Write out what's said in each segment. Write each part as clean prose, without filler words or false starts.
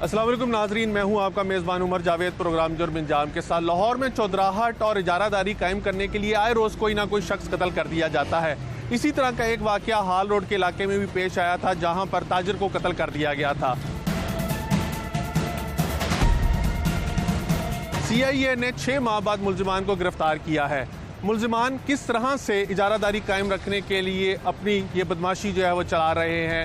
अस्सलाम वालेकुम नाजरीन, मैं हूं आपका मेज़बान उमर जावेद। प्रोग्राम जुर्म अंजाम के साथ लाहौर में चौधराहट और इजारादारी कायम करने के लिए आए रोज़ कोई ना कोई शख्स कत्ल कर दिया जाता है। इसी तरह का एक वाक़या हाल रोड के इलाके में भी पेश आया था, जहां पर ताजिर को कत्ल कर दिया गया था। CIA ने 6 माह बाद मुल्जिमान को गिरफ्तार किया है। मुल्जिमान किस तरह से इजारादारी कायम रखने के लिए अपनी ये बदमाशी जो है वो चला रहे हैं,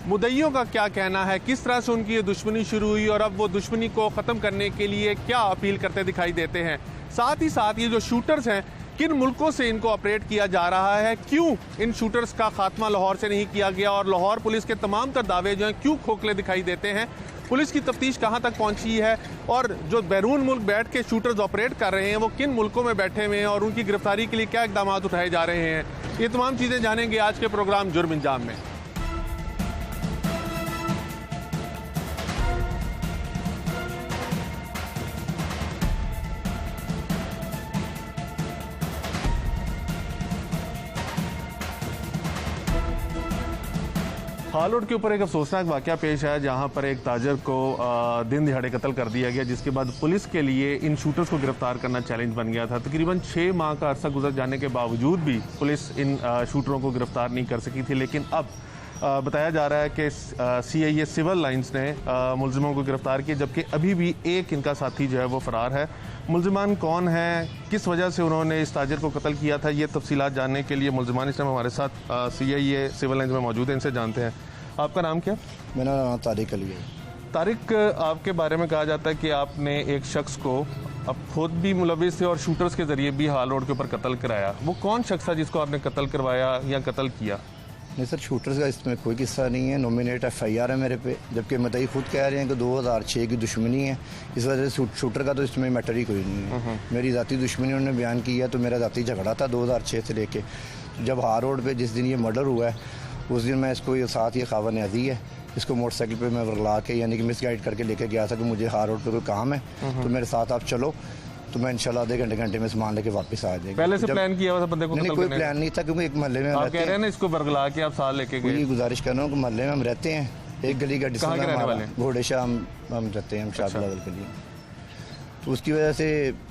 मुद्दइयों का क्या कहना है, किस तरह से उनकी ये दुश्मनी शुरू हुई और अब वो दुश्मनी को ख़त्म करने के लिए क्या अपील करते दिखाई देते हैं। साथ ही साथ ये जो शूटर्स हैं, किन मुल्कों से इनको ऑपरेट किया जा रहा है, क्यों इन शूटर्स का खात्मा लाहौर से नहीं किया गया और लाहौर पुलिस के तमाम तर दावे जो हैं क्यों खोखले दिखाई देते हैं, पुलिस की तफ्तीश कहाँ तक पहुँची है और जो बैरून मुल्क बैठ के शूटर्स ऑपरेट कर रहे हैं वो किन मुल्कों में बैठे हुए हैं और उनकी गिरफ्तारी के लिए क्या इकदाम उठाए जा रहे हैं, ये तमाम चीज़ें जानेंगे आज के प्रोग्राम जुर्म अंजाम में। हाल रोड के ऊपर एक अफसोसनाक वाक़या पेश आया, जहां पर एक ताजर को दिन दिहाड़े कत्ल कर दिया गया, जिसके बाद पुलिस के लिए इन शूटर्स को गिरफ्तार करना चैलेंज बन गया था। तकरीबन 6 माह का अरसा गुजर जाने के बावजूद भी पुलिस इन शूटरों को गिरफ्तार नहीं कर सकी थी, लेकिन अब बताया जा रहा है कि CIA सिविल लाइंस ने मुल्जिमों को गिरफ्तार किया, जबकि अभी भी एक इनका साथी जो है वो फ़रार है। मुल्जिमान कौन है, किस वजह से उन्होंने इस ताजिर को कत्ल किया था, ये तफसीलात जानने के लिए मुल्जिमान इस टाइम हमारे साथ CIA सिविल लाइंस में मौजूद हैं, इनसे जानते हैं। आपका नाम क्या? मेरा नाम तारिक अली है। तारिक, आपके बारे में कहा जाता है कि आपने एक शख्स को अब खुद भी मुलविस थे और शूटर्स के ज़रिए भी हाल रोड के ऊपर कत्ल कराया। वो कौन शख्स था जिसको आपने कत्ल करवाया या कत्ल किया? नहीं सर, शूटर्स का इसमें कोई किस्सा नहीं है। नॉमिनेट FIR है मेरे पे, जबकि मुद्दई खुद कह रहे हैं कि 2006 की दुश्मनी है, इस वजह से शूटर का तो इसमें मैटर ही कोई नहीं है। मेरी ज़ाती दुश्मनी उन्होंने बयान की है, तो मेरा ज़ाती झगड़ा था 2006 से लेके। जब हार रोड पे जिस दिन ये मर्डर हुआ है उस दिन मैं इसको ये साथ ये खावन अजी है, इसको मोटरसाइकिल पे मैं वर्ला के यानी कि मिस गाइड करके लेके गया था कि मुझे हार रोड पे कोई काम है तो मेरे साथ आप चलो, तो मैं इंशाल्लाह आधे घंटे में सामान लेके वापस आ जाएगा। पहले से प्लान किया हुआ था बंदे को? नहीं, कोई प्लान नहीं था, क्योंकि एक महल्ले में आप कह रहे हैं ना इसको बरगला के आप साथ लेके गए। गुजारिश कर रहा हूँ कि महल्ले में हम रहते हैं, एक गली का डिस्टेंस घोड़े शाह हम रहते हैं, हम शाह लेवल के लिए, तो उसकी वजह से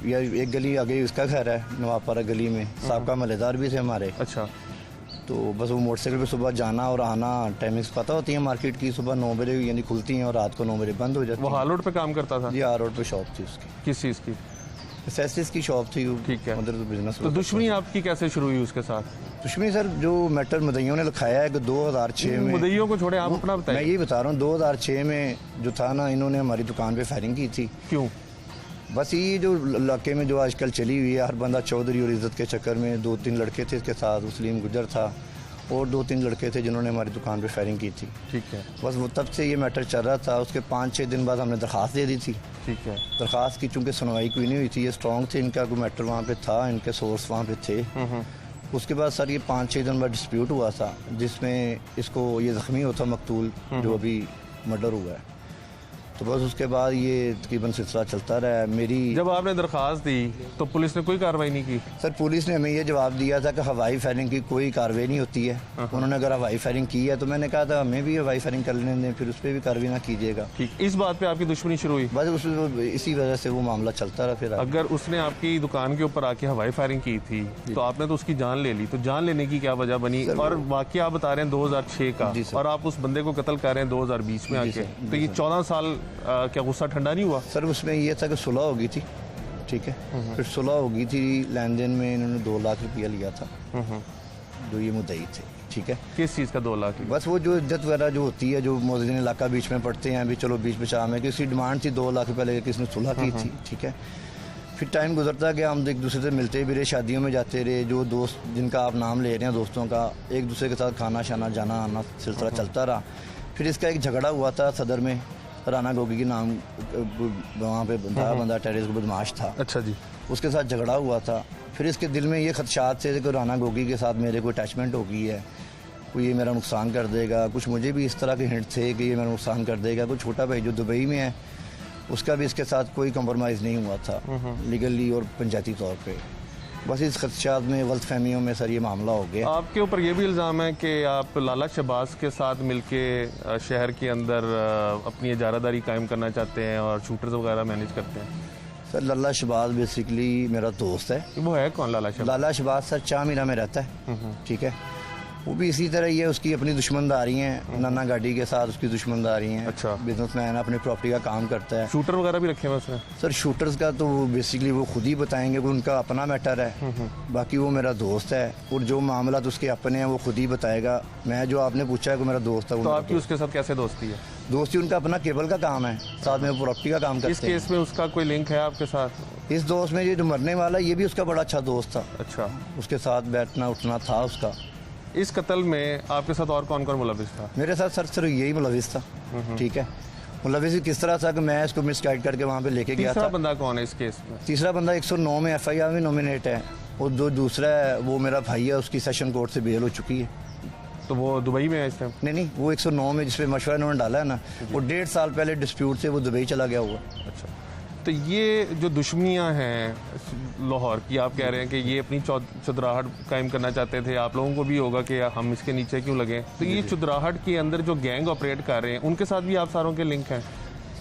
यार एक गली आगे उसका घर है नवाबपारा गली में, साहब महल्लेदार भी थे हमारे। अच्छा, तो बस वो मोटरसाइकिल पे सुबह जाना और आना टाइमिंग्स पता होती है मार्केट की, सुबह 9 बजे यानी खुलती हैं और रात को 9 बजे बंद हो जाती है। वो हाल रोड पे काम करता था? जी, हाल रोड पे शॉप थी उसकी। किस चीज़ की? एसेसरीज की शॉप थी। ठीक है, उधर तो बिजनेस। तो दुश्मनी आपकी कैसे शुरू हुई उसके साथ? दुश्मनी सर, जो मैटर मुद्दइयों ने लिखाया है कि 2006 में, मुद्दइयों को छोड़े आप अपना बताइए। मैं यही बता रहा हूँ, 2006 में जो था ना, इन्होंने हमारी दुकान पे फायरिंग की थी। क्यों? बस ये जो इलाके में जो आजकल चली हुई है, हर बंदा चौधरी और इज्जत के चक्कर में, 2-3 लड़के थे इसके साथ, मुस्लिम गुजर था और 2-3 लड़के थे जिन्होंने हमारी दुकान पे फायरिंग की थी। ठीक है। बस वो तब से ये मैटर चल रहा था। उसके 5-6 दिन बाद हमने दरख्वास्त दे दी थी। ठीक है। दरख्वास्त की चूँकि सुनवाई कोई नहीं हुई थी, ये स्ट्रॉन्ग थे, इनका कोई मैटर वहाँ पे था, इनके सोर्स वहाँ पे थे। उसके बाद सर ये 5-6 दिन बाद डिस्प्यूट हुआ था, जिसमें इसको ये ज़ख्मी होता मकतूल जो अभी मर्डर हुआ है, तो बस उसके बाद ये तकरीबन सिलसिला चलता रहा। मेरी जब आपने दरख्वास्त दी तो पुलिस ने कोई कार्रवाई नहीं की? सर, पुलिस ने हमें ये जवाब दिया था कि हवाई फायरिंग की कोई कार्रवाई नहीं होती है। उन्होंने अगर हवाई फायरिंग की है तो मैंने कहा था हमें भी हवाई फायरिंग कर लेने दें, फिर उस पर भी कार्रवाई ना कीजिएगा। ठीक, इस बात पे आपकी दुश्मनी शुरू हुई? बस इसी वजह से वो मामला चलता रहा। फिर अगर उसने आपकी दुकान के ऊपर आके हवाई फायरिंग की थी तो आपने तो उसकी जान ले ली, तो जान लेने की क्या वजह बनी? और वाकया आप बता रहे हैं 2006 का, और आप उस बंदे को कत्ल कर रहे हैं 2020 में आके, तो ये 14 साल क्या गुस्सा ठंडा नहीं हुआ? सर, उसमें यह था कि सुलह हो गई थी। ठीक है, फिर सुलह हो गई थी, लेन देन में इन्होंने 2 लाख रुपया लिया था जो ये मुद्दई थे। ठीक है, किस चीज़ का 2 लाख? बस वो जो इज्जत वगैरह जो होती है, जो मोहसिन इलाका बीच में पड़ते हैं, अभी चलो बीच बचा में, किसी डिमांड थी 2 लाख रुपया लेके किसने सुलह की थी। ठीक है, फिर टाइम गुजरता गया, हम एक दूसरे से मिलते भी रहे, शादियों में जाते रहे, जो दोस्त जिनका आप नाम ले रहे हैं दोस्तों का, एक दूसरे के साथ खाना शाना जाना आना सिलसिला चलता रहा। फिर इसका एक झगड़ा हुआ था सदर में, राना गोगी के नाम वहाँ पे बंदा टेररिस्ट बदमाश था। अच्छा जी, उसके साथ झगड़ा हुआ था। फिर इसके दिल में ये खदशात थे कि राना गोगी के साथ मेरे को अटैचमेंट हो गई है, कोई ये मेरा नुकसान कर देगा। कुछ मुझे भी इस तरह के हिंट थे कि ये मेरा नुकसान कर देगा। कोई छोटा भाई जो दुबई में है, उसका भी इसके साथ कोई कंप्रोमाइज़ नहीं हुआ था लीगली और पंचायती तौर पे। बस इस खदशात में गलतफहमियों में सर ये मामला हो गया। आपके ऊपर ये भी इल्ज़ाम है कि आप लाला शहबाज के साथ मिलके शहर के अंदर अपनी इजारादारी कायम करना चाहते हैं और शूटर्स वगैरह मैनेज करते हैं। सर लाला शहबाज बेसिकली मेरा दोस्त है। वो है कौन लाला शहबाज? लाला शहबाज सर चामीरा में रहता है, ठीक है। वो भी इसी तरह ही है, उसकी अपनी दुश्मनदारी हैं, नाना गाड़ी के साथ उसकी दुश्मनदारी हैं। अच्छा। बिजनेसमैन अपनी प्रॉपर्टी का काम करता है। शूटर वगैरह भी रखे हुए उसने? सर शूटर्स का तो वो बेसिकली वो खुद ही बताएंगे कि उनका अपना मैटर है। बाकी वो मेरा दोस्त है और जो मामला तो उसके अपने हैं वो खुद ही बताएगा। मैं जो आपने पूछा है कि मेरा दोस्त है, तो आपकी उसके साथ कैसे दोस्ती है? दोस्ती उनका अपना केबल का काम है, साथ में प्रॉपर्टी का काम करते इस केस में उसका कोई लिंक है आपके साथ? हैं। इस दोस्त में ये जो मरने वाला ये भी उसका बड़ा अच्छा दोस्त था। अच्छा। उसके साथ बैठना उठना था उसका। इस कत्ल में आपके साथ और कौन कौन मुलविस था? मेरे साथ सर सिर्फ यही मुलविस था, ठीक है। मुलविस किस तरह था कि मैं इसको मिसगाइड करके वहाँ पे लेके गया तीसरा था। बंदा कौन है इस केस में? तीसरा बंदा 109 में FIR में नॉमिनेट है और जो दूसरा है वो मेरा भाई है, उसकी सेशन कोर्ट से बेल हो चुकी है। तो वो दुबई में है इस टाइम? नहीं, वो 109 में जिसपे मशवरा इन्होंने डाला है ना, वो 1.5 साल पहले डिस्प्यूट से वो दुबई चला गया हुआ। अच्छा। तो ये जो दुश्मनियां हैं लाहौर की, आप कह रहे हैं कि ये अपनी चुदराहट कायम करना चाहते थे, आप लोगों को भी होगा कि हम इसके नीचे क्यों लगे। तो ये चुदराहट के अंदर जो गैंग ऑपरेट कर रहे हैं उनके साथ भी आप सारों के लिंक हैं?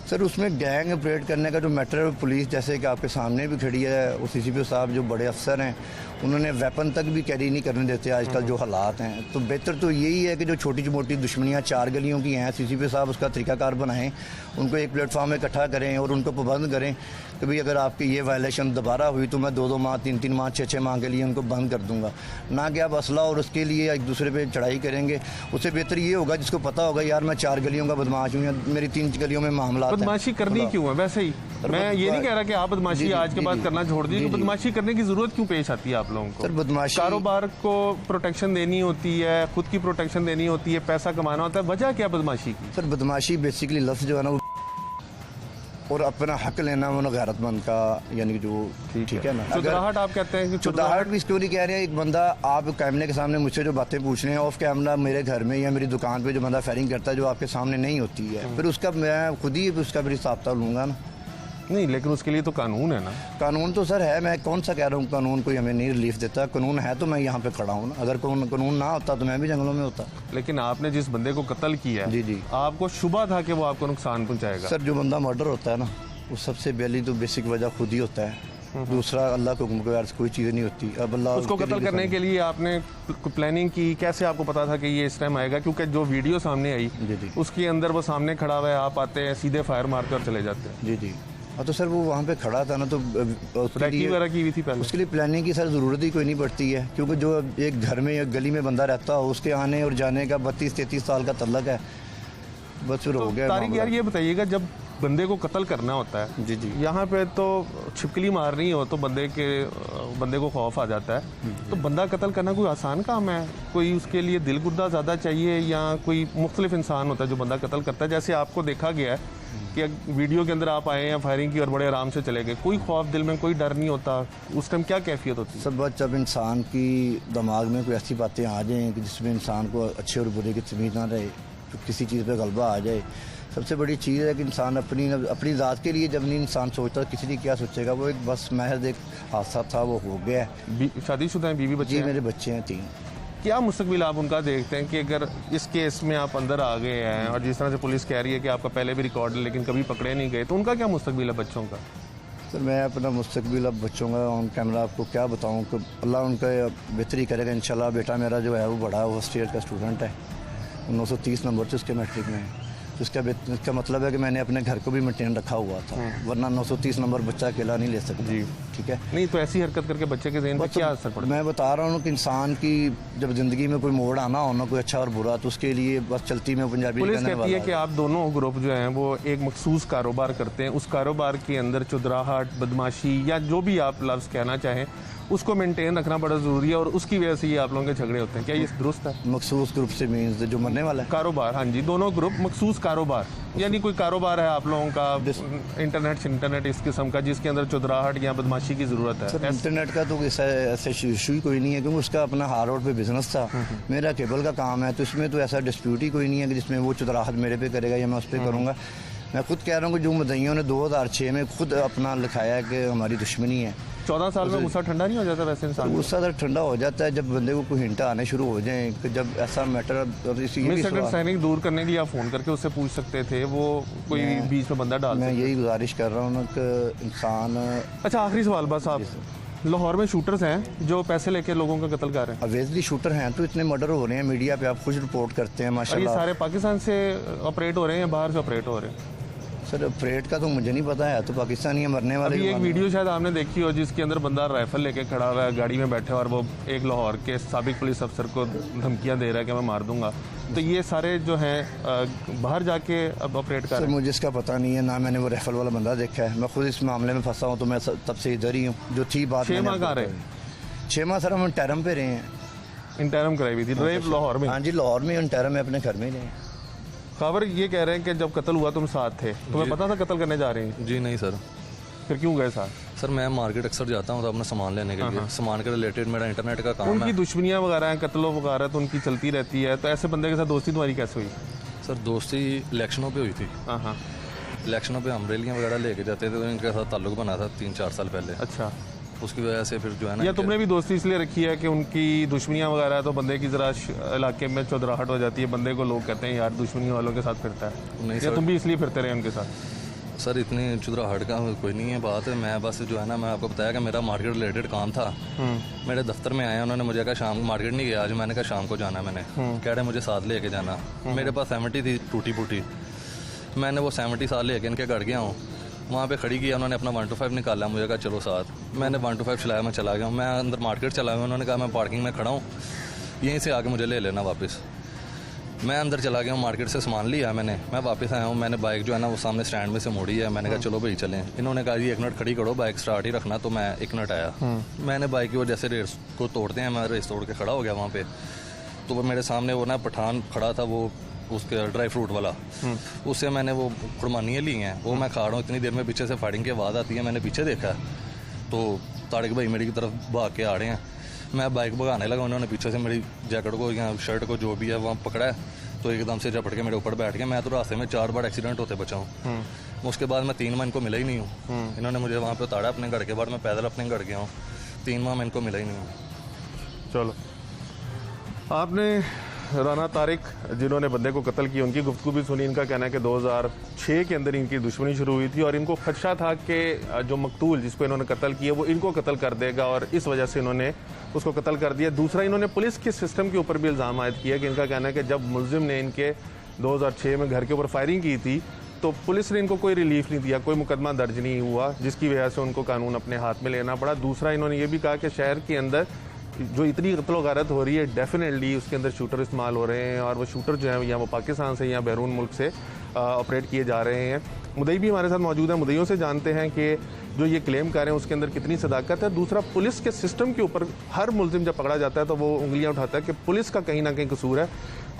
सर उसमें गैंग ऑपरेट करने का जो मैटर है, पुलिस जैसे कि आपके सामने भी खड़ी है, और CCP साहब जो बड़े अफसर हैं उन्होंने वेपन तक भी कैरी नहीं करने देते आजकल जो हालात हैं। तो बेहतर तो यही है कि जो छोटी मोटी दुश्मनियाँ 4 गलियों की हैं, CCP साहब उसका तरीकाकार बनाएं, उनको एक प्लेटफॉर्म में इकट्ठा करें और उनको पाबंद करें कि भाई अगर आपकी ये वायलेशन दोबारा हुई तो मैं 2-2 माह 3-3 माह 6-6 माह के लिए उनको बंद कर दूंगा। ना कि आप असला और उसके लिए एक दूसरे पे चढ़ाई करेंगे। उससे बेहतर ये होगा जिसको पता होगा यार मैं 4 गलियों का बदमाश हूँ या मेरी 3 गलियों में मामला। बदमाशी करनी क्यों है? वैसे ही मैं ये नहीं कह रहा कि आप बदमाशी आज के बाद करना छोड़ दीजिए। बदमाशी करने की जरूरत क्यों पेश आती है आप लोगों को? सर बदमाशी कारोबार को प्रोटेक्शन देनी होती है, खुद की प्रोटेक्शन देनी होती है, पैसा कमाना होता है, वजह क्या बदमाशी की? सर बदमाशी बेसिकली लफ्ज़ जो है ना वो और अपना हक लेना वो गैरतमंद का, यानी कि जो ठीक है ना। चुदराहट आप कहते हैं कि चुदराहट भी इसको नहीं कह रहे हैं। एक बंदा आप कैमरे के सामने मुझसे जो बातें पूछ रहे हैं ऑफ कैमरा मेरे घर में या मेरी दुकान पे जो बंदा फायरिंग करता है जो आपके सामने नहीं होती है, फिर उसका मैं खुद ही उसका फिर हिसाब लूंगा ना। नहीं, लेकिन उसके लिए तो कानून है ना। कानून तो सर है, मैं कौन सा कह रहा हूँ कानून कोई हमें नहीं रिलीफ देता। कानून है तो मैं यहाँ पे खड़ा हूँ ना। अगर कानून ना होता तो मैं भी जंगलों में होता। लेकिन आपने जिस बंदे को कत्ल किया है, जी आपको शुबा था कि वो आपको नुकसान पहुंचाएगा? सर जो बंदा मर्डर होता है ना वो सबसे पहली तो बेसिक वजह खुद ही होता है। दूसरा अल्लाह के हुक्म के बगैर कोई चीज़ नहीं होती। अब अल्लाह उसको कत्ल करने के लिए आपने प्लानिंग की, कैसे आपको पता था कि ये इस टाइम आएगा? क्योंकि जो वीडियो सामने आई उसके अंदर वो सामने खड़ा हुआ है, आप आते हैं सीधे फायर मार कर चले जाते हैं। जी तो सर वो वहाँ पे खड़ा था ना तो रैकी वगैरह की हुई थी पहले? उसके लिए प्लानिंग की सर ज़रूरत ही कोई नहीं पड़ती है, क्योंकि जो एक घर में या गली में बंदा रहता हो उसके आने और जाने का 32-33 साल का तल्लक है, बस फिर हो गया। तारिक यार ये बताइएगा, जब बंदे को कत्ल करना होता है, जी यहाँ पे तो छिपकली मारनी हो तो बंदे को खौफ आ जाता है। तो बंदा कत्ल करना कोई आसान काम है? कोई उसके लिए दिल गुर्दा ज़्यादा चाहिए या कोई मुख्तलिफ इंसान होता है जो बंदा कत्ल करता है? जैसे आपको देखा गया है कि वीडियो के अंदर आप आए हैं, फायरिंग की और बड़े आराम से चले गए, कोई खौफ दिल में, कोई डर नहीं होता, उस टाइम क्या कैफियत होती है? सब बात जब इंसान की दिमाग में कोई ऐसी बातें आ जाएँ कि जिसमें इंसान को अच्छे और बुरे की तमीज़ ना रहे, तो किसी चीज़ पे गलबा आ जाए। सबसे बड़ी चीज़ है कि इंसान अपनी ज़ात के लिए जब नहीं इंसान सोचता किसी ने क्या सोचेगा। वो एक बस महज एक हादसा था, वो हो गया है। शादीशुदा हैं, बीवी बच्चे? जी मेरे बच्चे हैं 3। क्या मुस्तकबिल आप उनका देखते हैं कि अगर इस केस में आप अंदर आ गए हैं और जिस तरह से पुलिस कह रही है कि आपका पहले भी रिकॉर्ड है लेकिन कभी पकड़े नहीं गए, तो उनका क्या मुस्तकबिल है बच्चों का? सर मैं अपना मुस्तकबिल अब बच्चों का ऑन कैमरा आपको क्या बताऊँ कि अल्लाह उनका बेहतरी करेगा इंशाल्लाह। बेटा मेरा जो है वो बड़ा फर्स्ट ईयर का स्टूडेंट है, 930 नंबर से उसके मैट्रिक में है। तो इसका मतलब है कि मैंने अपने घर को भी मेंटेन रखा हुआ था, वरना 930 नंबर बच्चा अकेला नहीं ले सकता। जी ठीक है। नहीं तो ऐसी हरकत करके बच्चे के ज़हन पे क्या असर पड़ता है? मैं बता रहा हूँ कि इंसान की जब ज़िंदगी में कोई मोड़ आना हो ना, कोई अच्छा और बुरा, तो उसके लिए बस चलती में पंजाबी पुलिस कहती है कि आप दोनों ग्रुप जो हैं वो एक मखसूस कारोबार करते हैं, उस कारोबार के अंदर चुदराहट, बदमाशी या जो भी आप लफ्ज़ कहना चाहें उसको मेंटेन रखना बड़ा ज़रूरी है और उसकी वजह से ये आप लोगों के झगड़े होते हैं। क्या ये दुरुस्त है? मखसूस ग्रुप से मीन्स जो मरने वाला है कारोबार? हाँ जी, दोनों ग्रुप मखसूस कारोबार, यानी कोई कारोबार है आप लोगों का इंटरनेट इस किस्म का जिसके अंदर चुदराहट या बदमाशी की ज़रूरत है? सर इंटरनेट का तो ऐसा इशू ही कोई नहीं है, क्योंकि उसका अपना हार रोड पे बिजनेस था, मेरा केबल का काम है, तो इसमें तो ऐसा डिस्प्यूट ही कोई नहीं है कि जिसमें वो चुदराहट मेरे पे करेगा या मैं उस पर करूँगा। मैं खुद कह रहा हूँ कि जो मुद्दइयों ने 2006 में खुद अपना लिखाया है कि हमारी दुश्मनी है, 14 साल में गुस्सा ठंडा नहीं हो जाता वैसे इंसान? गुस्सा तो ठंडा हो जाता है जब बंदे को कोई हिंट आने शुरू हो जाए कि जब ऐसा मैटर। मिसअंडरस्टैंडिंग दूर करने के लिए आप फ़ोन करके उससे पूछ सकते थे, वो कोई बीच में बंदा डाल। मैं यही गुजारिश कर रहा हूँ ना कि इंसान। अच्छा, आखिरी सवाल बस, आप लाहौर में शूटर्स हैं जो पैसे लेके लोगों का कत्ल कर रहे हैं। ऑब्वियसली शूटर हैं तो इतने मर्डर हो रहे हैं, मीडिया पे आप खुद रिपोर्ट करते हैं माशाल्लाह। ये सारे पाकिस्तान से ऑपरेट हो रहे हैं या बाहर से ऑपरेट हो रहे हैं? सर ऑपरेट का तो मुझे नहीं पता है, तो पाकिस्तानी है मरने वाले। अभी एक वीडियो शायद आपने देखी हो जिसके अंदर बंदा राइफल लेके खड़ा हुआ है गाड़ी में बैठे और वो एक लाहौर के साबिक पुलिस अफसर को धमकियां दे रहा है कि मैं मार दूंगा। तो ये सारे जो हैं बाहर जाके अब ऑपरेट कर रहे हैं। सर मुझे इसका पता नहीं है ना, मैंने वो राइफल वाला बंदा देखा है। मैं खुद इस मामले में फंसा हूँ तो मैं तब से इधर ही हूँ। जो थी बात 6 माह कहाँ रहे? 6 माह सर हम इंटरम पे रहे हैं। इंटरम कराई हुई थी लाहौर में? हाँ जी, लाहौर में इंटरम में अपने घर में रहे हैं। खबर ये कह रहे हैं कि जब कत्ल हुआ तुम साथ थे, तुम्हें पता था कत्ल करने जा रहे हैं? जी नहीं सर। फिर क्यों गए साथ? सर मैं मार्केट अक्सर जाता हूँ तो अपना सामान लेने के लिए, सामान के रिलेटेड मेरा इंटरनेट का काम है। उनकी दुश्मनियाँ वगैरह हैं, कत्लों वगैरह तो उनकी चलती रहती है, तो ऐसे बंदे के साथ दोस्ती तुम्हारी कैसे हुई? सर दोस्ती इलेक्शनों पे हुई थी। हाँ, इलेक्शनों पे हम रैलियाँ वगैरह लेके जाते थे तो इनके साथ ताल्लुक बना था 3-4 साल पहले। अच्छा, उसकी वजह से फिर जो है ना। या तुमने भी दोस्ती इसलिए रखी है कि उनकी दुश्मनियाँ वगैरह है तो बंदे की ज़रा इलाके में चौधराहट हो जाती है, बंदे को लोग कहते हैं यार दुश्मनी वालों के साथ फिरता है? नहीं या सर, तुम भी इसलिए फिरते रहे उनके साथ? सर इतनी चुधराहट का कोई नहीं है बात। मैं बस जो है ना, मैं आपको बताया कि मेरा मार्केट रिलेटेड काम था। मेरे दफ्तर में आया, उन्होंने मुझे कहा शाम मार्केट नहीं गया आज। मैंने कहा शाम को जाना, मैंने कह रहे मुझे साथ लेके जाना। मेरे पास 70 थी टूटी फूटी, मैंने वो 70 साल लेके इनके घर गया हूँ। वहाँ पे खड़ी किया, उन्होंने अपना 125 निकाला, मुझे कहा चलो साथ। मैंने 125 चलाया, मैं चला गया। मैं अंदर मार्केट चला गया, उन्होंने कहा मैं पार्किंग में खड़ा हूँ, यहीं से आके मुझे ले लेना वापस। मैं अंदर चला गया हूँ, मार्केट से सामान लिया मैं वापस आया हूँ। मैंने बाइक जो है ना वो सामने स्टैंड में से मोड़ी है। मैंने कहा चलो भाई चलें। इन्होंने कहा जी 1 मिनट खड़ी करो, बाइक स्टार्ट ही रखना। तो मैं 1 मिनट आया, मैंने बाइक की वजह से रेस को तोड़ते हैं, मैं रेस तोड़ के खड़ा हो गया वहाँ पे। तो वो मेरे सामने वो ना पठान खड़ा था, वो उसके ड्राई फ्रूट वाला, उससे मैंने वो कुर्बानियाँ ली हैं, वो मैं खा रहा हूँ। इतनी देर में पीछे से फायरिंग की आवाज़ आती है, मैंने पीछे देखा तो तारिक भाई मेरी की तरफ भाग के आ रहे हैं। मैं बाइक भगाने लगा, उन्होंने पीछे से मेरी जैकेट को या शर्ट को जो भी है वहाँ पकड़ा है, तो एकदम से झपट के मेरे ऊपर बैठ गया। मैं तो रास्ते में 4 बार एक्सीडेंट होते बचा हूँ। उसके बाद मैं 3 माह इनको मिला ही नहीं हूँ। इन्होंने मुझे वहाँ पे उतारा अपने घर के बाद, मैं पैदल अपने घर गया हूँ। 3 माह मैं इनको मिला ही नहीं हूँ। चलो, आपने राना तारिक जिन्होंने बंदे को कत्ल किया उनकी गुफ्तगू भी सुनी। इनका कहना है कि 2006 के अंदर इनकी दुश्मनी शुरू हुई थी और इनको खदशा था कि जो मकतूल जिसको इन्होंने कत्ल किया वो इनको कत्ल कर देगा और इस वजह से इन्होंने उसको कत्ल कर दिया। दूसरा, इन्होंने पुलिस के सिस्टम के ऊपर भी इल्ज़ाम आयद किया कि इनका कहना है कि जब मुलजिम ने इनके 2006 में घर के ऊपर फायरिंग की थी तो पुलिस ने इनको कोई रिलीफ नहीं दिया, कोई मुकदमा दर्ज नहीं हुआ, जिसकी वजह से उनको कानून अपने हाथ में लेना पड़ा। दूसरा, इन्होंने ये भी कहा कि शहर के अंदर जो इतनी कत्ल वगारत हो रही है डेफिनेटली उसके अंदर शूटर इस्तेमाल हो रहे हैं और वो शूटर जो है या वो पाकिस्तान से या बैरून मुल्क से ऑपरेट किए जा रहे हैं। मुदई भी हमारे साथ मौजूद है, मुदईयों से जानते हैं कि जो ये क्लेम कर रहे हैं उसके अंदर कितनी सदाकत है। दूसरा, पुलिस के सिस्टम के ऊपर हर मुलजिम जब पकड़ा जाता है तो वो उंगलियां उठाता है कि पुलिस का कहीं ना कहीं कसूर है।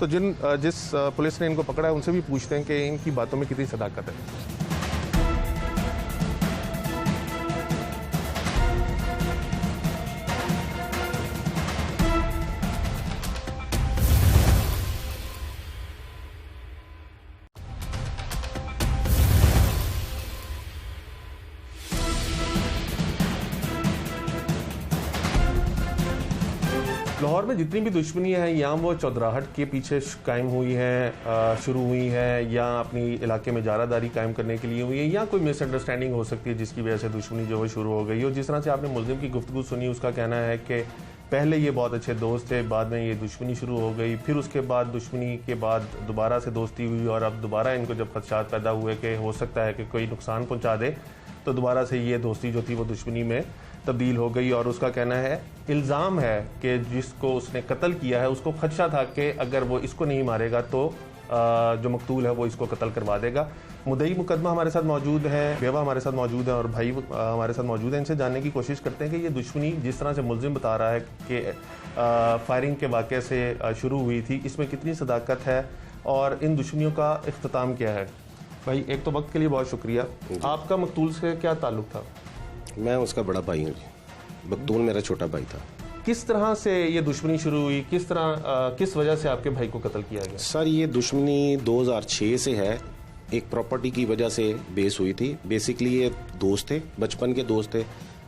तो जिस पुलिस ने इनको पकड़ा है उनसे भी पूछते हैं कि इनकी बातों में कितनी सदाकत है। लाहौर में जितनी भी दुश्मनियाँ हैं या वो चौधराहट के पीछे कायम हुई हैं, शुरू हुई हैं, या अपनी इलाके में जारादारी कायम करने के लिए हुई है, या कोई मिसअंडरस्टैंडिंग हो सकती है जिसकी वजह से दुश्मनी जो है शुरू हो गई हो। जिस तरह से आपने मुल्जिम की गुफ्तगू सुनी, उसका कहना है कि पहले ये बहुत अच्छे दोस्त थे, बाद में ये दुश्मनी शुरू हो गई, फिर उसके बाद दुश्मनी के बाद दोबारा से दोस्ती हुई और अब दोबारा इनको जब खदशात पैदा हुए कि हो सकता है कि कोई नुकसान पहुँचा दे तो दोबारा से ये दोस्ती जो थी वो दुश्मनी में तब्दील हो गई। और उसका कहना है, इल्ज़ाम है कि जिसको उसने कत्ल किया है उसको खदशा था कि अगर वो इसको नहीं मारेगा तो जो मकतूल है वो इसको कत्ल करवा देगा। मुदई मुकदमा हमारे साथ मौजूद है, बेवा हमारे साथ मौजूद है और भाई हमारे साथ मौजूद है। इनसे जानने की कोशिश करते हैं कि ये दुश्मनी जिस तरह से मुलजिम बता रहा है कि फायरिंग के वाक़े से शुरू हुई थी, इसमें कितनी सदाकत है और इन दुश्मनियों का इख्तिताम क्या है। भाई, एक तो वक्त के लिए बहुत शुक्रिया। आपका मकतूल से क्या ताल्लुक था? मैं उसका बड़ा भाई हूँ, मकतूल मेरा छोटा भाई था। किस तरह से ये दुश्मनी शुरू हुई, किस वजह से आपके भाई को कत्ल किया गया? सर, ये दुश्मनी 2006 से है, एक प्रॉपर्टी की वजह से बेस हुई थी। बेसिकली ये दोस्त थे, बचपन के दोस्त थे।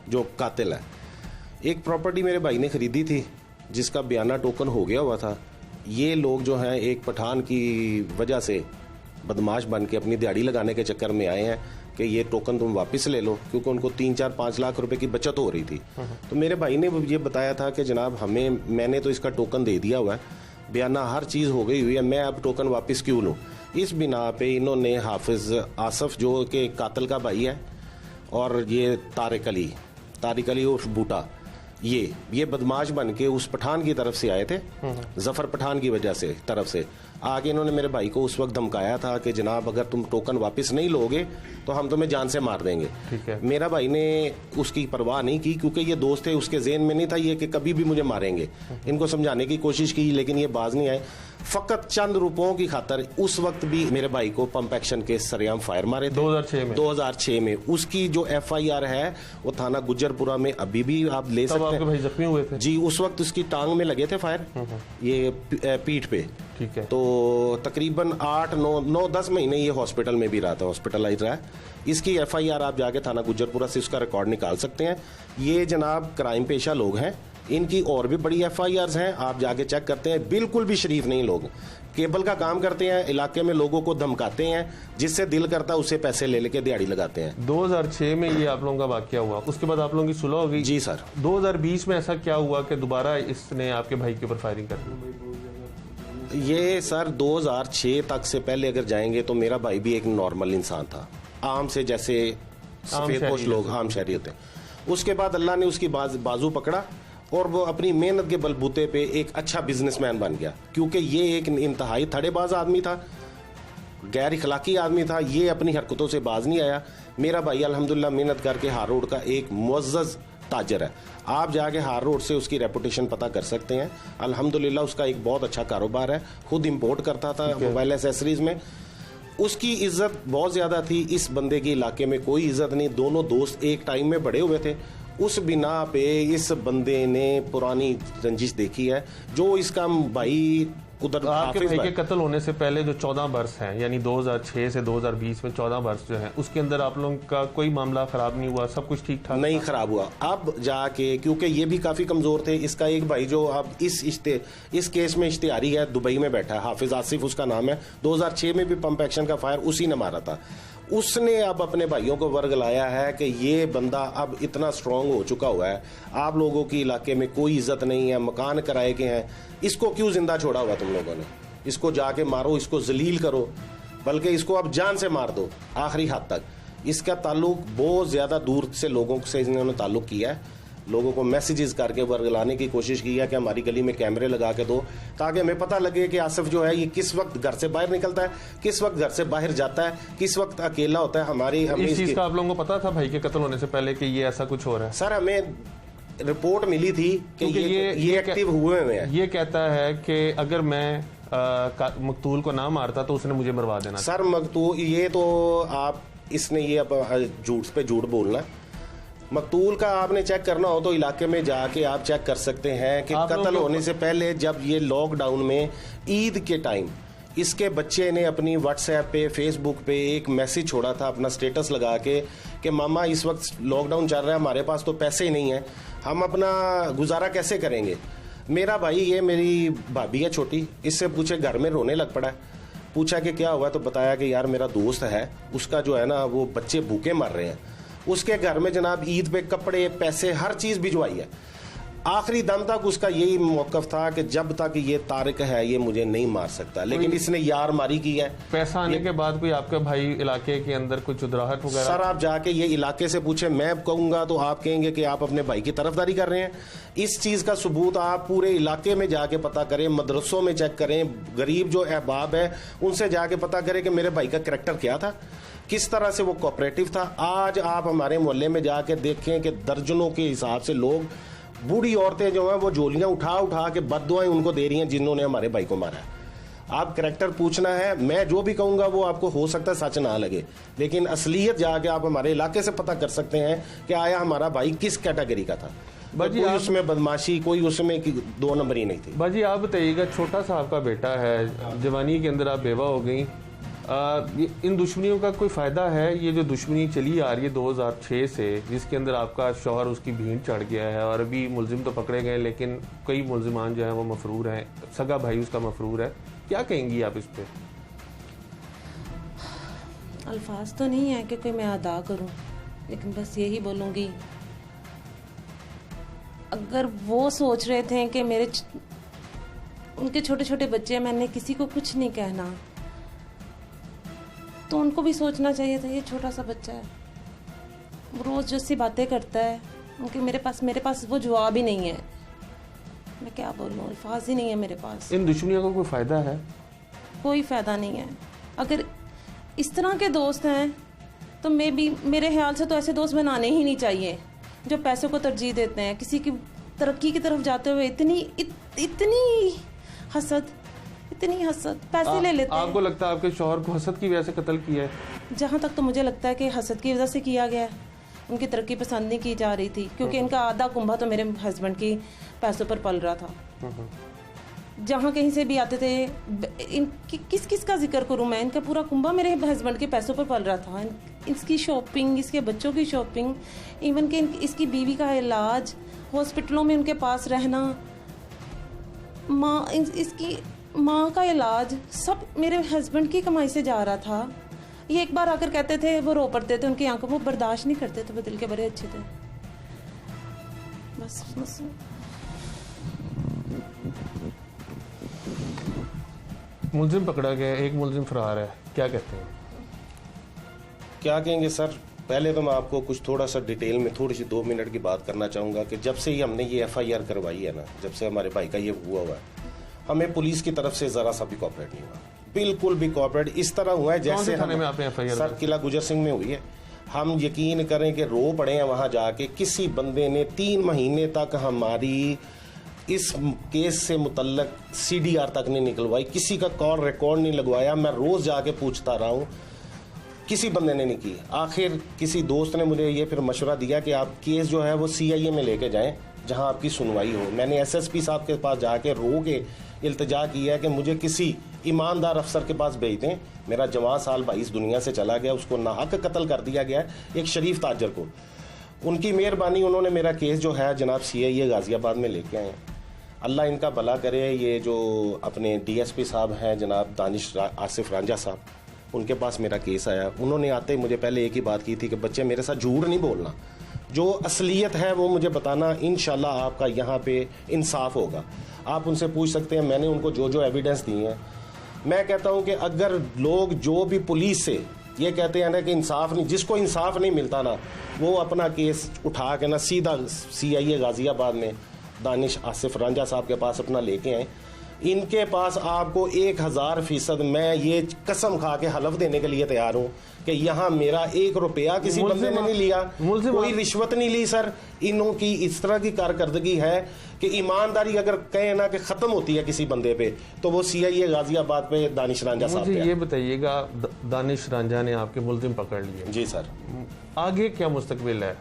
जो कातिल है। एक प्रॉपर्टी मेरे भाई ने खरीदी थी जिसका बयाना टोकन हो गया हुआ था। ये लोग जो हैं एक पठान की वजह से बदमाश बन के अपनी दिहाड़ी लगाने के चक्कर में आए हैं कि ये टोकन तुम वापस ले लो, क्योंकि उनको 3-4-5 लाख रुपए की बचत हो रही थी। तो मेरे भाई ने ये बताया था कि जनाब मैंने तो इसका टोकन दे दिया हुआ है, बयाना हर चीज़ हो गई हुई है, मैं अब टोकन वापस क्यों लूँ। इस बिना पे इन्होंने हाफिज़ आसफ जो कि कातिल का भाई है और ये तारिक अली उर्फ बूटा, ये बदमाश बन के उस पठान की तरफ से आए थे, जफर पठान की वजह से तरफ से आगे इन्होंने मेरे भाई को उस वक्त धमकाया था कि जनाब अगर तुम टोकन वापस नहीं लोगे तो हम तुम्हें जान से मार देंगे। ठीक है। मेरा भाई ने उसकी परवाह नहीं की, क्योंकि ये दोस्त थे, उसके ज़हन में नहीं था ये कि कभी भी मुझे मारेंगे। इनको समझाने की कोशिश की लेकिन ये बाज नहीं आए। फकत चंद रुपयों की खातर उस वक्त भी मेरे भाई को पंप एक्शन के सरेआम फायर मारे थे 2006 में। उसकी जो FIR है वो थाना गुज्जरपुरा में अभी भी आप ले सकते हैं। आपके भाई जख्मी हुए थे? जी, उस वक्त उसकी टांग में लगे थे फायर, ये पीठ पे। ठीक है। तो तकरीबन 8-9-10 महीने ये हॉस्पिटल में भी रहा था, हॉस्पिटलाइज रहा है। इसकी FIR आप जाके थाना गुज्जरपुरा से उसका रिकॉर्ड निकाल सकते हैं। ये जनाब क्राइम पेशा लोग हैं, इनकी और भी बड़ी FIRs हैं, आप जाके चेक करते हैं। बिल्कुल भी शरीफ नहीं लोग, केबल का काम करते हैं, इलाके में लोगों को धमकाते हैं, जिससे दिल करता है उससे पैसे ले लेके दिहाड़ी लगाते हैं। 2006 में ये आप लोगों का वाकया हुआ, उसके बाद आप लोगों की सुलह हो गई? जी सर। 2020 में ऐसा क्या हुआ कि दोबारा इसने आपके भाई के ऊपर फायरिंग कर दी? ये सर 2006 तक से पहले अगर जाएंगे तो मेरा भाई भी एक नॉर्मल इंसान था, आम से जैसे सफेदपोश लोग आम शहरी होते हैं। उसके बाद अल्लाह ने उसकी बाजू पकड़ा और वो अपनी मेहनत के बलबूते पे एक अच्छा बिजनेसमैन बन गया, क्योंकि ये एक इंतहाई थड़ेबाज आदमी था, गैर इखलाकी आदमी था। ये अपनी हरकतों से बाज नहीं आया। मेरा भाई अल्हम्दुलिल्लाह मेहनत करके हार रोड का एक मुअज़्ज़ज़ ताजर है। आप जाके हार रोड से उसकी रेपुटेशन पता कर सकते हैं। अल्हम्दुलिल्लाह उसका एक बहुत अच्छा कारोबार है, खुद इंपोर्ट करता था मोबाइल एसेसरीज में। उसकी इज्जत बहुत ज़्यादा थी, इस बंदे की इलाके में कोई इज्जत नहीं। दोनों दोस्त एक टाइम में बड़े हुए थे। उस बिना पे इस बंदे ने पुरानी रंजिश देखी है, जो इसका भाई उधर आपके भाई के कत्ल होने से पहले जो 14 बरस हैं, यानी 2006 से 2020 में 14 बरस जो है, उसके अंदर आप लोगों का कोई मामला खराब नहीं हुआ? सब कुछ ठीक ठाक नहीं खराब हुआ। अब जाके क्योंकि ये भी काफी कमजोर थे, इसका एक भाई जो अब इस केस में इश्तिहारी है, दुबई में बैठा है, हाफिज आसिफ उसका नाम है। 2006 में भी पंप एक्शन का फायर उसी ने मारा था। उसने अब अपने भाइयों को वर्ग लाया है कि ये बंदा अब इतना स्ट्रांग हो चुका हुआ है, आप लोगों की इलाके में कोई इज्जत नहीं है, मकान किराए के हैं, इसको क्यों जिंदा छोड़ा हुआ तुम लोगों ने? इसको जाके मारो, इसको जलील करो, बल्कि इसको अब जान से मार दो आखिरी हद तक। इसका ताल्लुक बहुत ज्यादा दूर से लोगों से इन्होंने ताल्लुक किया है, लोगों को मैसेजेस करके वर्ग लाने की कोशिश की है कि हमारी गली में कैमरे लगा के दो, ताकि हमें पता लगे कि आसिफ जो है ये किस वक्त घर से बाहर निकलता है, किस वक्त घर से बाहर जाता है, किस वक्त अकेला होता है। इस चीज का आप लोगों को पता था भाई के कत्ल होने से पहले कि ये ऐसा कुछ हो रहा है? सर हमें रिपोर्ट मिली थी कि ये एक्टिव हुए हैं। ये कहता है कि अगर मैं मकतूल को ना मारता तो उसने मुझे मरवा देना। सर मकतूल ये तो आप इसने ये अब झूठ पे झूठ बोलना है। मकतूल का आपने चेक करना हो तो इलाके में जाके आप चेक कर सकते हैं कि कत्ल होने से पहले जब ये लॉकडाउन में ईद के टाइम इसके बच्चे ने अपनी व्हाट्सएप पे फेसबुक पे एक मैसेज छोड़ा था अपना स्टेटस लगा के कि मामा इस वक्त लॉकडाउन चल रहा है, हमारे पास तो पैसे ही नहीं है, हम अपना गुजारा कैसे करेंगे। मेरा भाई ये मेरी भाभी है छोटी, इससे पूछे घर में रोने लग पड़ा है। पूछा कि क्या हुआ तो बताया कि यार मेरा दोस्त है, उसका जो है ना वो बच्चे भूखे मर रहे हैं, उसके घर में जनाब ईद पे कपड़े पैसे हर चीज़ भिजवाई है। आखिरी दम तक उसका यही मौकफ था कि जब तक ये तारिक है ये मुझे नहीं मार सकता, लेकिन इसने यार मारी की है। पैसा आने के बाद कोई आपका भाई इलाके के अंदर कुछ उधराहट वगैरह? सर आप जाके ये इलाके से पूछे, मैं कहूंगा तो आप कहेंगे कि आप अपने भाई की तरफदारी कर रहे हैं। इस चीज़ का सबूत आप पूरे इलाके में जाके पता करें, मदरसों में चेक करें, गरीब जो अहबाब है उनसे जाके पता करें कि मेरे भाई का करैक्टर क्या था, किस तरह से वो कोऑपरेटिव था। आज आप हमारे मोहल्ले में जाके देखें कि दर्जनों के हिसाब से लोग, बूढ़ी औरतें जो हैं वो झोलियां उठा उठा के बद्दुआएं उनको दे रही हैं जिन्होंने हमारे भाई को मारा है। आप करैक्टर पूछना है, मैं जो भी कहूंगा वो आपको हो सकता है सच ना लगे, लेकिन असलियत जाके आप हमारे इलाके से पता कर सकते हैं कि आया हमारा भाई किस कैटेगरी का था। कोई उसमें बदमाशी, कोई उसमें 2 नंबर ही नहीं थी। बाजी आप बताइएगा, छोटा सा आपका बेटा है, जवानी के अंदर आप बेवा हो गई, इन दुश्मनियों का कोई फ़ायदा है? ये जो दुश्मनी चली आ रही है 2006 से, जिसके अंदर आपका शौहर उसकी भीड़ चढ़ गया है और अभी मुलजिम तो पकड़े गए लेकिन कई मुलजिमान जो हैं वो मफरूर हैं, सगा भाई उसका मफरूर है, क्या कहेंगी आप इस पे? अल्फाज तो नहीं है कि कोई मैं अदा करूं, लेकिन बस यही बोलूंगी, अगर वो सोच रहे थे कि उनके छोटे छोटे बच्चे हैं, मैंने किसी को कुछ नहीं कहना, तो उनको भी सोचना चाहिए था ये छोटा सा बच्चा है, वो रोज़ जैसी बातें करता है, उनके मेरे पास वो जवाब ही नहीं है, मैं क्या बोलूँ, अल्फाज ही नहीं है मेरे पास। इन दुश्मनियों का कोई फ़ायदा है? कोई फ़ायदा नहीं है। अगर इस तरह के दोस्त हैं तो मेरे ख्याल से तो ऐसे दोस्त बनाने ही नहीं चाहिए जो पैसों को तरजीह देते हैं, किसी की तरक्की की तरफ जाते हुए इतनी हसद पैसे ले लेते हैं। आपको लगता है आपके शौहर को हसद की वजह से कत्ल किया है? जहाँ तक तो मुझे लगता है कि हसद की वजह से किया गया है, उनकी तरक्की पसंद नहीं की जा रही थी, क्योंकि इनका आधा कुंभा तो मेरे हस्बैंड की पैसों पर पल रहा था। जहाँ कहीं से भी आते थे, किस का जिक्र करूँ मैं, इनका पूरा कुंभा मेरे हस्बैंड के पैसों पर पल रहा था। इसकी शॉपिंग, इसके बच्चों की शॉपिंग, इवन के इसकी बीवी का इलाज, हॉस्पिटलों में उनके पास रहना, इसकी माँ का इलाज, सब मेरे हस्बैंड की कमाई से जा रहा था। ये एक बार आकर कहते थे, वो रो पड़ते थे, उनकी आंखों को बर्दाश्त नहीं करते थे, वो दिल के बड़े अच्छे थे। बस मुलजिम पकड़ा गया, एक मुलजिम फरार है, क्या कहते हैं? क्या कहेंगे सर, पहले तो मैं आपको कुछ थोड़ा सा डिटेल में थोड़ी सी 2 मिनट की बात करना चाहूँगा कि जब से ही हमने ये FIR करवाई है ना, जब से हमारे भाई का ये हुआ है, हमें पुलिस की तरफ से ज़रा सा भी कोऑपरेट नहीं हुआ, बिल्कुल भी कोऑपरेट। इस तरह हुआ है जैसे सर किला गुजर सिंह में हुई है। हम यकीन करें कि रो पड़े हैं वहाँ जाके, किसी बंदे ने 3 महीने तक हमारी इस केस से मुतल्लक CDR तक नहीं निकलवाई, किसी का कॉल रिकॉर्ड नहीं लगवाया, मैं रोज़ जाके पूछता रहा हूँ, किसी बंदे ने नहीं की। आखिर किसी दोस्त ने मुझे ये फिर मशवरा दिया कि आप केस जो है वो CIA में लेके जाएं जहां आपकी सुनवाई हो। मैंने SSP साहब के पास जाके रो के इल्तिजा किया कि मुझे किसी ईमानदार अफसर के पास भेज दें, मेरा जवान साल भाई इस दुनिया से चला गया, उसको नाहक कत्ल कर दिया गया एक शरीफ ताजर को। उनकी मेहरबानी, उन्होंने मेरा केस जो है जनाब CIA गाजियाबाद में लेके आए। अल्लाह इनका भला करे। ये जो अपने DSP साहब हैं जनाब दानिश आसिफ रांझा साहब, उनके पास मेरा केस आया। उन्होंने आते मुझे पहले एक ही बात की थी कि बच्चे मेरे साथ झूठ नहीं बोलना, जो असलियत है वो मुझे बताना, इंशाल्लाह आपका यहाँ पे इंसाफ होगा। आप उनसे पूछ सकते हैं, मैंने उनको जो जो एविडेंस दिए हैं। मैं कहता हूँ कि अगर लोग जो भी पुलिस से ये कहते हैं ना कि इंसाफ नहीं, जिसको इंसाफ नहीं मिलता ना, वो अपना केस उठा के ना सीधा CIA गाजियाबाद में दानिश आसिफ रांझा साहब के पास अपना लेके आए। इनके पास आपको 1000% मैं ये कसम खा के हलफ देने के लिए तैयार हूँ कि यहाँ मेरा 1 रुपया किसी बंदे ने नहीं लिया, कोई रिश्वत नहीं ली सर। इनों की इस तरह की कारकर्दगी है कि ईमानदारी अगर कहे ना कि खत्म होती है किसी बंदे पे, तो वो CIA गाजियाबाद पे दानिश रांझा साहब पे। ये बताइएगा, दानिश रांझा ने आपके मुलजिम पकड़ लिए जी सर, आगे क्या मुस्तकबिल है?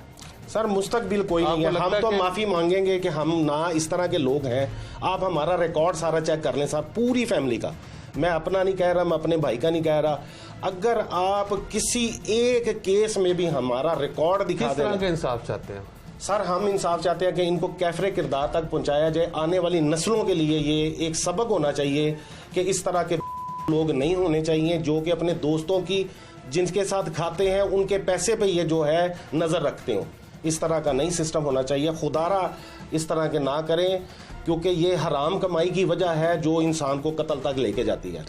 सर मुस्तकबिल कोई नहीं है। हम तो माफी मांगेंगे कि हम ना इस तरह के लोग हैं। आप हमारा रिकॉर्ड सारा चेक कर लें सर, पूरी फैमिली का। मैं अपना नहीं कह रहा, मैं अपने भाई का नहीं कह रहा। अगर आप किसी एक केस में भी हमारा रिकॉर्ड दिखा दें। किस तरह का इंसाफ चाहते हैं सर? हम इंसाफ चाहते हैं कि इनको कैफरे किरदार तक पहुंचाया जाए। आने वाली नस्लों के लिए ये एक सबक होना चाहिए कि इस तरह के लोग नहीं होने चाहिए जो कि अपने दोस्तों की जिनके साथ खाते हैं उनके पैसे पे ये जो है नजर रखते हो। इस तरह का नई सिस्टम होना चाहिए। खुदारा इस तरह के ना करें, क्योंकि ये हराम कमाई की वजह है जो इंसान को कत्ल तक लेके जाती है।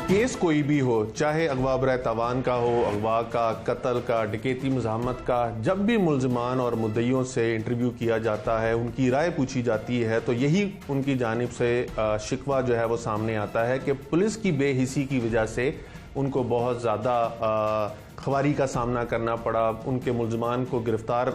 केस कोई भी हो, चाहे अगवा बराए तावान का हो, अगवा का, कत्ल का, डकैती मज़ाहमत का, जब भी मुल्ज़िमान और मुद्दइयों से इंटरव्यू किया जाता है, उनकी राय पूछी जाती है, तो यही उनकी जानिब से शिकवा जो है वो सामने आता है कि पुलिस की बेहिसी की वजह से उनको बहुत ज़्यादा खवारी का सामना करना पड़ा। उनके मुल्ज़िमान को गिरफ़्तार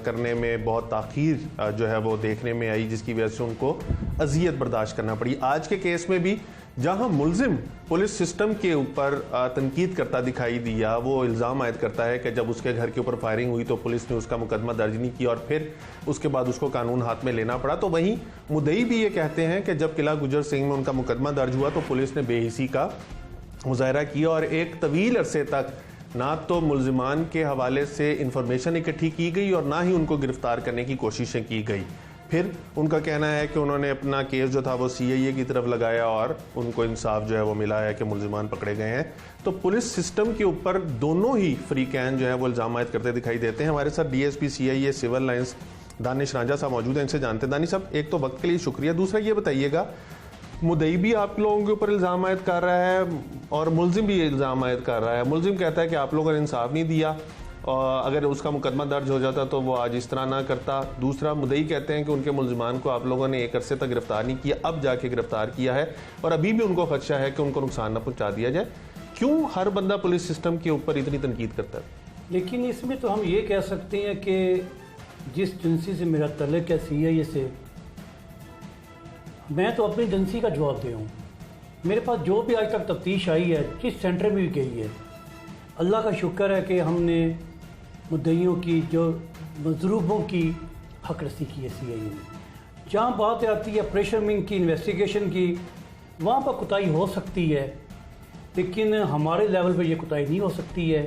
करने में बहुत ताख़ीर जो है वो देखने में आई, जिसकी वजह से उनको अज़ियत बर्दाश्त करना पड़ी। आज के केस में भी जहां मुलजिम पुलिस सिस्टम के ऊपर तनकीद करता दिखाई दिया, वो इल्ज़ाम आयद करता है कि जब उसके घर के ऊपर फायरिंग हुई तो पुलिस ने उसका मुकदमा दर्ज नहीं किया और फिर उसके बाद उसको कानून हाथ में लेना पड़ा। तो वहीं मुद्दई भी ये कहते हैं कि जब किला गुजर सिंह में उनका मुकदमा दर्ज हुआ तो पुलिस ने बेहिसी का मुजाहरा किया और एक तवील अरसे तक ना तो मुलजिमान के हवाले से इंफॉर्मेशन इकट्ठी की गई और ना ही उनको गिरफ्तार करने की कोशिशें की गई। फिर उनका कहना है कि उन्होंने अपना केस जो था वो CIA की तरफ लगाया और उनको इंसाफ जो है वो मिला है कि मुलजिमान पकड़े गए हैं। तो पुलिस सिस्टम के ऊपर दोनों ही फ्रीकैन जो है वो इल्ज़ाम आयद करते दिखाई देते हैं। हमारे साथ DSP CIA Civil Lines Danish Ranjha साहब मौजूद हैं, इनसे जानते हैं। दानिश साहब, एक तो वक्त के लिए शुक्रिया, दूसरा ये बताइएगा, मुद्दई भी आप लोगों के ऊपर इल्ज़ाम आयद कर रहा है और मुलजिम भी इल्ज़ाम आयद कर रहा है। मुलजिम कहता है कि आप लोगों ने इंसाफ नहीं दिया और अगर उसका मुकदमा दर्ज हो जाता तो वो आज इस तरह ना करता। दूसरा, मुद्दई कहते हैं कि उनके मुलजिमान को आप लोगों ने एक अरसे तक गिरफ्तार नहीं किया, अब जाके गिरफ्तार किया है और अभी भी उनको खदशा है कि उनको नुकसान ना पहुंचा दिया जाए। क्यों हर बंदा पुलिस सिस्टम के ऊपर इतनी तनकीद करता है? लेकिन इसमें तो हम ये कह सकते हैं कि जिस एजेंसी से मेरा तल्लुक है CIA से, मैं तो अपनी एजेंसी का जवाब दे हूँ। मेरे पास जो भी आज तक तफ्तीश आई है, जिस सेंटर में भी गई है, अल्लाह का शुक्र है कि हमने मुद्दइयों की जो मजरूबों की हक रसी की है CIA ने। जहाँ बात आती है प्रेशर विंग की, इन्वेस्टिगेशन की, वहाँ पर कोताही हो सकती है, लेकिन हमारे लेवल पर यह कोताही नहीं हो सकती है।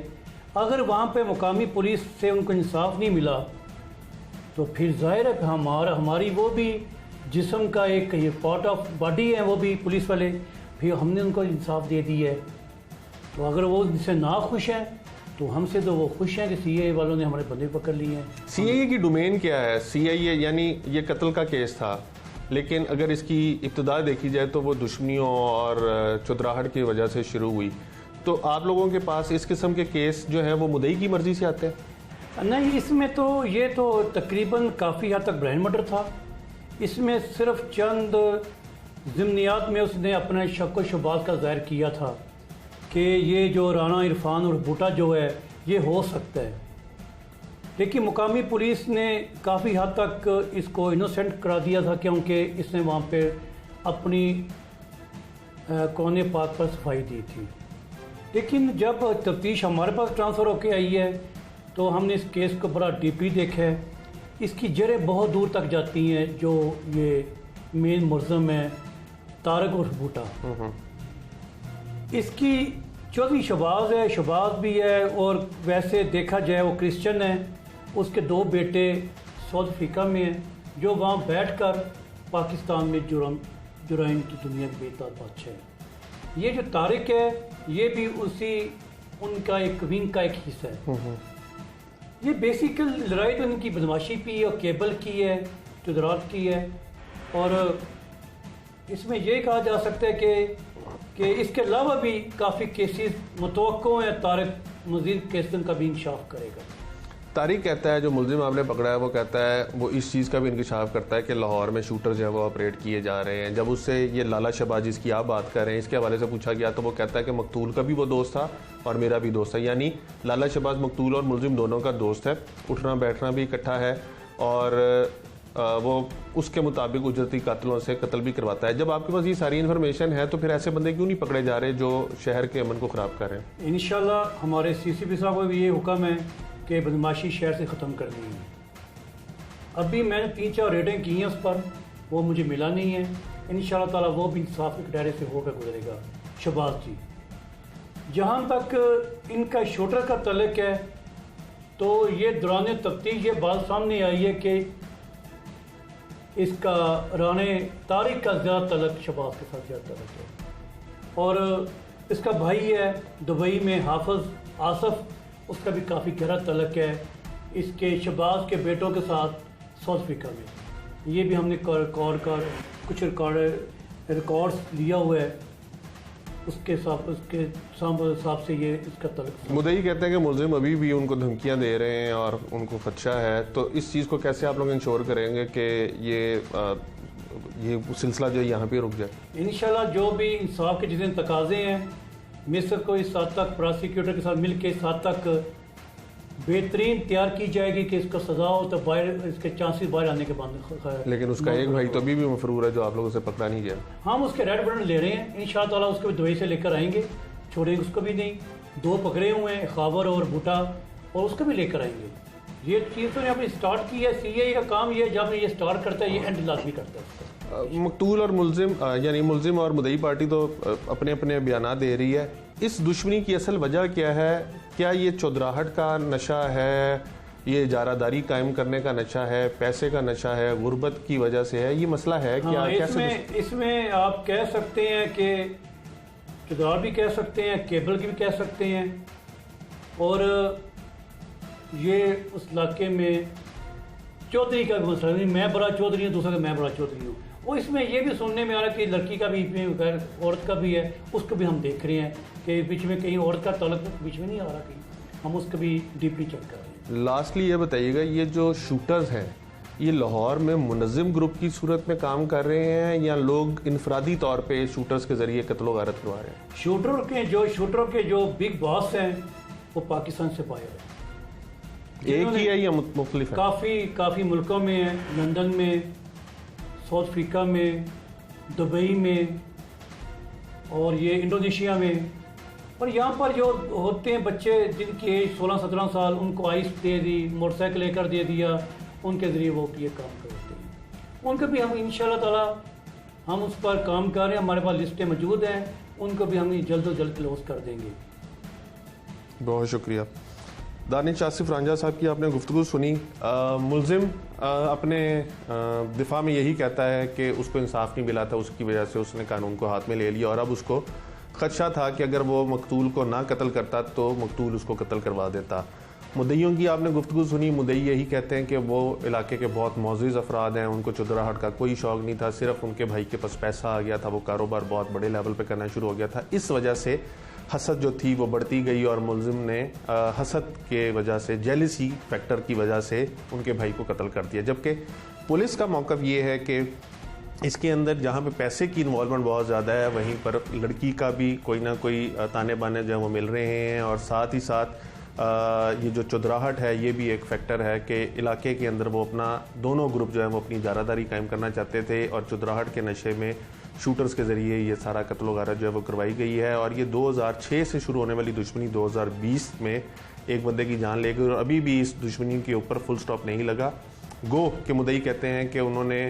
अगर वहाँ पे मुकामी पुलिस से उनको इंसाफ नहीं मिला तो फिर जाहिर है कि हमारी वो भी जिस्म का एक ये पार्ट ऑफ बॉडी है, वो भी पुलिस वाले, फिर हमने उनको इंसाफ दे दी है। तो अगर वो इससे ना खुश हैं तो हमसे तो वो खुश हैं कि CIA वालों ने हमारे बंदे पकड़ लिए हैं। CIA की डोमेन क्या है? CIA यानी ये कत्ल का केस था, लेकिन अगर इसकी इब्तिदा देखी जाए तो वो दुश्मनियों और चुदराहट की वजह से शुरू हुई। तो आप लोगों के पास इस किस्म के केस जो है वो मुद्दई की मर्जी से आते हैं? नहीं, इसमें तो ये तो तकरीबन काफ़ी हद तक ब्रेन मर्डर था। इसमें सिर्फ चंद ज़िम्नियात में उसने अपने शक व शुबात का ज़ाहिर किया था कि ये जो राना इरफान और बूटा जो है ये हो सकता है, लेकिन मुकामी पुलिस ने काफ़ी हद तक इसको इनोसेंट करा दिया था क्योंकि इसने वहाँ पे अपनी कौने पाक पर सफाई दी थी। लेकिन जब तफ्तीश हमारे पास ट्रांसफ़र होके आई है तो हमने इस केस को बड़ा डीपली देखा है। इसकी जड़ें बहुत दूर तक जाती हैं। जो ये मेन मुलज़िम है तारक और बूटा, इसकी चौधरी शहबाज है, शहबाज भी है, और वैसे देखा जाए वो क्रिश्चियन है। उसके 2 बेटे साउथ अफ्रीका में हैं जो वहाँ बैठकर पाकिस्तान में जुराइम की दुनिया के बेताब बादशाह है। ये जो तारिक है ये भी उसी उनका एक विंग का एक हिस्सा है। ये बेसिकल लड़ाई तो इनकी बदमाशी की है और केबल की है, चुदरात की है, और इसमें ये कहा जा सकता है कि इसके अलावा भी काफ़ी केसेस मुतवक्को हैं। तारिक मज़ीद केसन का भी इंकशाफ करेगा। तारिक कहता है, जो मुलजिम आपने पकड़ा है वो कहता है, वो इस चीज़ का भी इंकशाफ करता है कि लाहौर में शूटर जो है वो ऑपरेट किए जा रहे हैं। जब उससे ये लाला शहबाज जिसकी आप बात कर रहे हैं इसके हवाले से पूछा गया तो वो कहता है कि मकतूल का भी वो दोस्त था और मेरा भी दोस्त है। यानी लाला शहबाज मकतूल और मुलजिम दोनों का दोस्त है, उठना बैठना भी इकट्ठा है और वो उसके मुताबिक उजरती कातिलों से कत्ल भी करवाता है। जब आपके पास ये सारी इन्फॉर्मेशन है तो फिर ऐसे बंदे क्यों नहीं पकड़े जा रहे जो शहर के अमन को ख़राब कर रहे हैं? इंशाल्लाह हमारे CCP साहब का भी ये हुक्म है कि बदमाशी शहर से ख़त्म करनी है। अभी मैंने 3-4 रेडें की हैं उस पर, वो मुझे मिला नहीं है। इंशाल्लाह ताला वो भी इंसाफ के दायरे से होकर गुजरेगा। शहबाज जी, जहाँ तक इनका शूटर का तल्लुक है तो ये दौरान तफ्तीश ये बात सामने आई है कि इसका राने तारिक का ज़्यादा तल्लुक शहबाज के साथ ज़्यादा तल्लुक है, और इसका भाई है दुबई में हाफिज आसफ, उसका भी काफ़ी गहरा तल्लुक है इसके शहबाज के बेटों के साथ साउथ अफ्रीका में। ये भी हमने कुछ रिकॉर्ड्स लिया हुआ है, उसके हिसाब से ये इसका तल्लुक। मुद्दई कहते हैं कि मुलजिम अभी भी उनको धमकियां दे रहे हैं और उनको खदशा है, तो इस चीज़ को कैसे आप लोग इंश्योर करेंगे कि ये सिलसिला जो है यहाँ पे रुक जाए? इंशाल्लाह जो भी इंसाफ के जितने तकाजे हैं मिस्र को इस हद तक प्रोसिक्यूटर के साथ मिल के इस हद तक बेहतरीन तैयार की जाएगी कि इसको सजा हो तो बाहर इसके चांसेस बाहर आने के बाद। लेकिन उसका एक भाई तो अभी भी मफरूर है जो आप लोगों से पकड़ा नहीं गया। हम उसके रेड बटन ले रहे हैं, इंशाअल्लाह उसको भी दुबई से लेकर आएंगे, छोड़ेंगे उसको भी नहीं। 2 पकड़े हुए हैं, खाबर और भुट्टा, और उसको भी लेकर आएंगे। ये चीज़ तो ने अपनी स्टार्ट की है, सीआईए का काम ये जब ये स्टार्ट करता है ये एंड लाजमी करता है उसका। मकतूल और मुलजिम यानी मुलजिम और मुदई पार्टी तो अपने अपने बयान दे रही है। इस दुश्मनी की असल वजह क्या है? क्या ये चौधराहट का नशा है, ये इजारादारी कायम करने का नशा है, पैसे का नशा है, गुर्बत की वजह से है, ये मसला है क्या? हाँ, इसमें आप कह सकते हैं कि चौधराहट भी कह सकते हैं, केबल की भी कह सकते हैं, और ये उस इलाके में चौधरी का भी मसला नहीं, मैं बड़ा चौधरी हूँ, दूसरा का मैं बड़ा चौधरी हूँ। और इसमें ये भी सुनने में आ रहा है कि लड़की का भी औरत का भी है, उसको भी हम देख रहे हैं कि बीच में कहीं औरत का ताल्लुक बीच में नहीं आ रहा, कहीं हम उसको भी डीपली चेक कर रहे हैं। लास्टली ये बताइएगा, ये जो शूटर्स हैं ये लाहौर में मुनज़्ज़म ग्रुप की सूरत में काम कर रहे हैं या लोग इनफरादी तौर पे शूटर्स के जरिए कत्ल व गारत करवा रहे हैं? शूटरों के जो बिग बॉस हैं वो पाकिस्तान से बाहर है, एक ही है या मुख्तलिफ है? काफ़ी मुल्कों में है, लंदन में, साउथ अफ्रीका में, दुबई में, और ये इंडोनेशिया में। और यहाँ पर जो होते हैं बच्चे जिनकी एज 16-17 साल, उनको आइस दे दी, मोटरसाइकिल लेकर दे दिया, उनके ज़रिए वो ये काम करते हैं। उनको भी हम इंशाल्लाह ताला हम उस पर काम कर रहे हैं, हमारे पास लिस्टें मौजूद हैं, उनको भी हम जल्द से जल्द क्लोज कर देंगे। बहुत शुक्रिया। दानिश आसिफ रांझा साहब की आपने गुफ्तगू सुनी। मुलजिम अपने दिफा में यही कहता है कि उसको इंसाफ नहीं मिला था, उसकी वजह से उसने कानून को हाथ में ले लिया और अब उसको खदशा था कि अगर वो मकतूल को ना कत्ल करता तो मकतूल उसको कत्ल करवा देता। मुद्दईयों की आपने गुफ्तगू सुनी। मुद्दई यही कहते हैं कि वो इलाके के बहुत मोअज़्ज़िज़ अफराद हैं, उनको चौधराहट का कोई शौक़ नहीं था, सिर्फ उनके भाई के पास पैसा आ गया था, वो कारोबार बहुत बड़े लेवल पे करना शुरू हो गया था, इस वजह से हसद जो थी वो बढ़ती गई और मुलजिम ने हसद के वजह से, जेलिसी फैक्टर की वजह से उनके भाई को कत्ल कर दिया। जबकि पुलिस का मौक़िफ़ ये है कि इसके अंदर जहाँ पे पैसे की इन्वॉल्वमेंट बहुत ज़्यादा है, वहीं पर लड़की का भी कोई ना कोई ताने बाने जो है वो मिल रहे हैं, और साथ ही साथ ये जो चौधराहट है ये भी एक फैक्टर है कि इलाके के अंदर वो अपना दोनों ग्रुप जो है वो अपनी इजारादारी कायम करना चाहते थे और चौधराहट के नशे में शूटर्स के ज़रिए ये सारा कत्ल वगैरह जो है वो करवाई गई है। और ये 2006 से शुरू होने वाली दुश्मनी 2020 में एक बंदे की जान ले गई और अभी भी इस दुश्मनी के ऊपर फुल स्टॉप नहीं लगा। गो के मुद्दई कहते हैं कि उन्होंने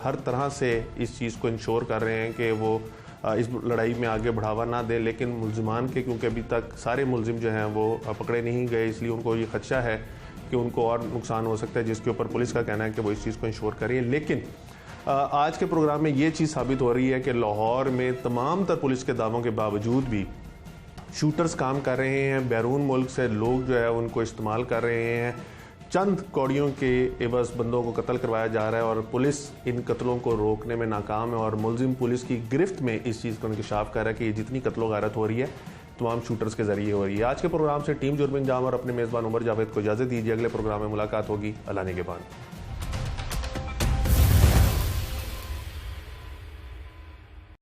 हर तरह से इस चीज़ को इंश्योर कर रहे हैं कि वो इस लड़ाई में आगे बढ़ावा ना दे, लेकिन मुलजिमान के क्योंकि अभी तक सारे मुलजिम जो हैं वो पकड़े नहीं गए, इसलिए उनको ये खदशा है कि उनको और नुकसान हो सकता है, जिसके ऊपर पुलिस का कहना है कि वो इस चीज़ को इंश्योर करें। लेकिन आज के प्रोग्राम में ये चीज़ साबित हो रही है कि लाहौर में तमाम तर पुलिस के दावों के बावजूद भी शूटर्स काम कर रहे हैं, बैरून मुल्क से लोग जो है उनको इस्तेमाल कर रहे हैं, चंद कौड़ियों के एवज़ बंदों को कत्ल करवाया जा रहा है और पुलिस इन कत्लों को रोकने में नाकाम है और मुलजिम पुलिस की गिरफ्त में इस चीज़ को इंकशाफ कर रहा है कि ये जितनी कत्लो गारत हो रही है तमाम शूटर्स के ज़रिए हो रही है। आज के प्रोग्राम से टीम जुर्म इंजाम और अपने मेज़बान उमर जावेद को इजाज़त दीजिए। अगले प्रोग्राम में मुलाकात होगी। अल्लाह ने के बाद।